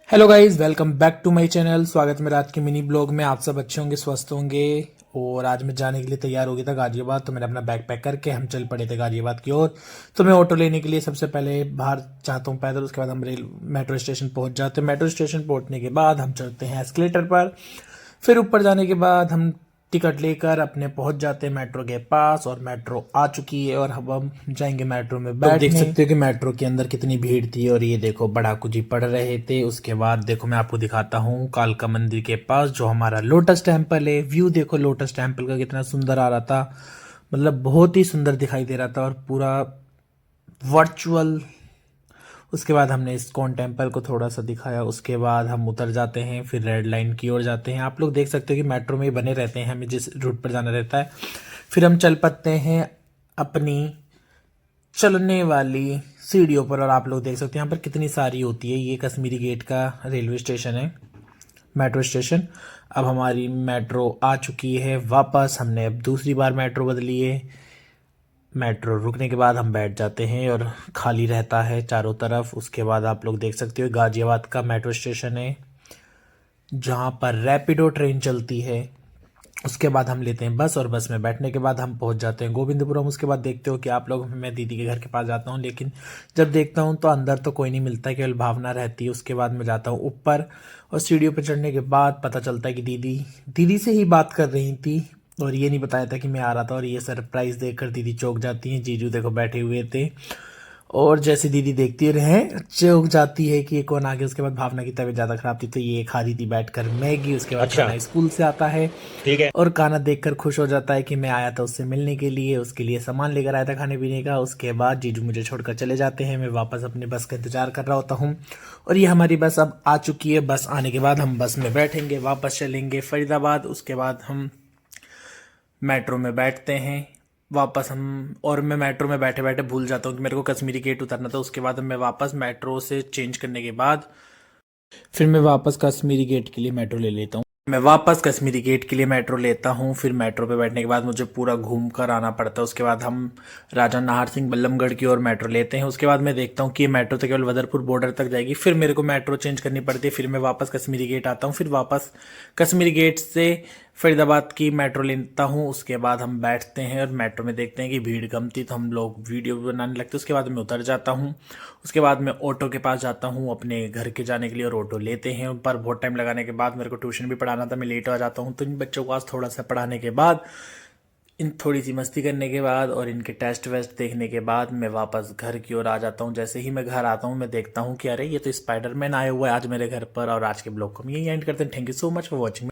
Hello guys, welcome back to my channel. स्वागत है मेरा आज के मिनी ब्लॉग में। आप सब अच्छे होंगे, स्वस्थ होंगे। और आज मैं जाने के लिए तैयार हो गया था गाजियाबाद, तो मैंने अपना बैग पैक करके हम चल पड़े थे गाजियाबाद की ओर। तो मैं ऑटो लेने के लिए सबसे पहले बाहर जाता हूँ पैदल, उसके बाद हम रेल मेट्रो स्टेशन पहुंच जाते हैं। मेट्रो स्टेशन पहुंचने के बाद हम चलते हैं एस्केलेटर पर। फिर ऊपर जाने के बाद हम टिकट लेकर अपने पहुंच जाते हैं मेट्रो के पास, और मेट्रो आ चुकी है और अब हम जाएंगे मेट्रो में बैठने। देख सकते हो कि मेट्रो के अंदर कितनी भीड़ थी, और ये देखो पढ़ाकू जी पढ़ रहे थे। उसके बाद देखो मैं आपको दिखाता हूँ कालका मंदिर के पास जो हमारा लोटस टेम्पल है। व्यू देखो लोटस टेम्पल का कितना सुंदर आ रहा था, मतलब बहुत ही सुंदर दिखाई दे रहा था और पूरा वर्चुअल। उसके बाद हमने इस्कॉन टेम्पल को थोड़ा सा दिखाया। उसके बाद हम उतर जाते हैं, फिर रेड लाइन की ओर जाते हैं। आप लोग देख सकते हो कि मेट्रो में ही बने रहते हैं, हमें जिस रूट पर जाना रहता है। फिर हम चल पड़ते हैं अपनी चलने वाली सीढ़ियों पर, और आप लोग देख सकते हैं यहाँ पर कितनी सारी होती है। ये कश्मीरी गेट का रेलवे स्टेशन है, मेट्रो स्टेशन। अब हमारी मेट्रो आ चुकी है वापस, हमने अब दूसरी बार मेट्रो बदली है। मेट्रो रुकने के बाद हम बैठ जाते हैं और खाली रहता है चारों तरफ। उसके बाद आप लोग देख सकते हो गाजियाबाद का मेट्रो स्टेशन है जहाँ पर रैपिडो ट्रेन चलती है। उसके बाद हम लेते हैं बस, और बस में बैठने के बाद हम पहुंच जाते हैं गोविंदपुरम। उसके बाद देखते हो कि आप लोग, मैं दीदी के घर के पास जाता हूँ, लेकिन जब देखता हूँ तो अंदर तो कोई नहीं मिलता, केवल भावना रहती है। उसके बाद मैं जाता हूँ ऊपर, और सीढ़ियों पर चढ़ने के बाद पता चलता है कि दीदी दीदी से ही बात कर रही थी, और ये नहीं बताया था कि मैं आ रहा था। और ये सरप्राइज देखकर दीदी चौंक जाती हैं। जीजू देखो बैठे हुए थे, और जैसे दीदी देखती रहे चौंक जाती है कि ये कौन आ गया। उसके बाद भावना की तबीयत ज़्यादा खराब थी, तो ये खा रही थी बैठकर मैगी। उसके बाद अच्छा। कान्हा स्कूल से आता है, ठीक है। और कान्हा देखकर खुश हो जाता है कि मैं आया था उससे मिलने के लिए, उसके लिए सामान लेकर आया था खाने पीने का। उसके बाद जीजू मुझे छोड़कर चले जाते हैं, मैं वापस अपने बस का इंतजार कर रहा होता हूँ। और ये हमारी बस अब आ चुकी है। बस आने के बाद हम बस में बैठेंगे, वापस चलेंगे फरीदाबाद। उसके बाद हम मेट्रो में बैठते हैं वापस हम। और मैं मेट्रो में बैठे बैठे भूल जाता हूँ कि मेरे को कश्मीरी गेट उतरना था। उसके बाद मैं वापस मेट्रो से चेंज करने के बाद फिर मैं वापस कश्मीरी गेट के लिए मेट्रो ले लेता हूँ। मैं वापस कश्मीरी गेट के लिए मेट्रो लेता हूँ। फिर मेट्रो पे बैठने के बाद मुझे पूरा घूम कर आना पड़ता है। उसके बाद हम राजा नाहर सिंह बल्लमगढ़ की ओर मेट्रो लेते हैं। उसके बाद मैं देखता हूँ कि ये मेट्रो तो केवल बदरपुर बॉर्डर तक जाएगी, फिर मेरे को मेट्रो चेंज करनी पड़ती है। फिर मैं वापस कश्मीरी गेट आता हूँ, फिर वापस कश्मीरी गेट से फरीदाबाद की मेट्रो लेता हूँ। उसके बाद हम बैठते हैं और मेट्रो में देखते हैं कि भीड़ कम थी, तो हम लोग वीडियो भी बनाने लगते हैं। उसके बाद मैं उतर जाता हूँ। उसके बाद मैं ऑटो के पास जाता हूँ अपने घर के जाने के लिए, और ऑटो लेते हैं। पर बहुत टाइम लगाने के बाद मेरे को ट्यूशन भी पढ़ाना था, मैं लेट हो जाता हूँ। तो इन बच्चों को आज थोड़ा सा पढ़ाने के बाद, इन थोड़ी सी मस्ती करने के बाद, और इनके टेस्ट वेस्ट देखने के बाद मैं वापस घर की ओर आ जाता हूँ। जैसे ही मैं घर आता हूँ, मैं देखता हूँ कि अरे ये तो स्पाइडरमैन आया हुआ है आज मेरे घर पर। और आज के ब्लॉग को हम यही एंड करते हैं। Thank you so much for watching.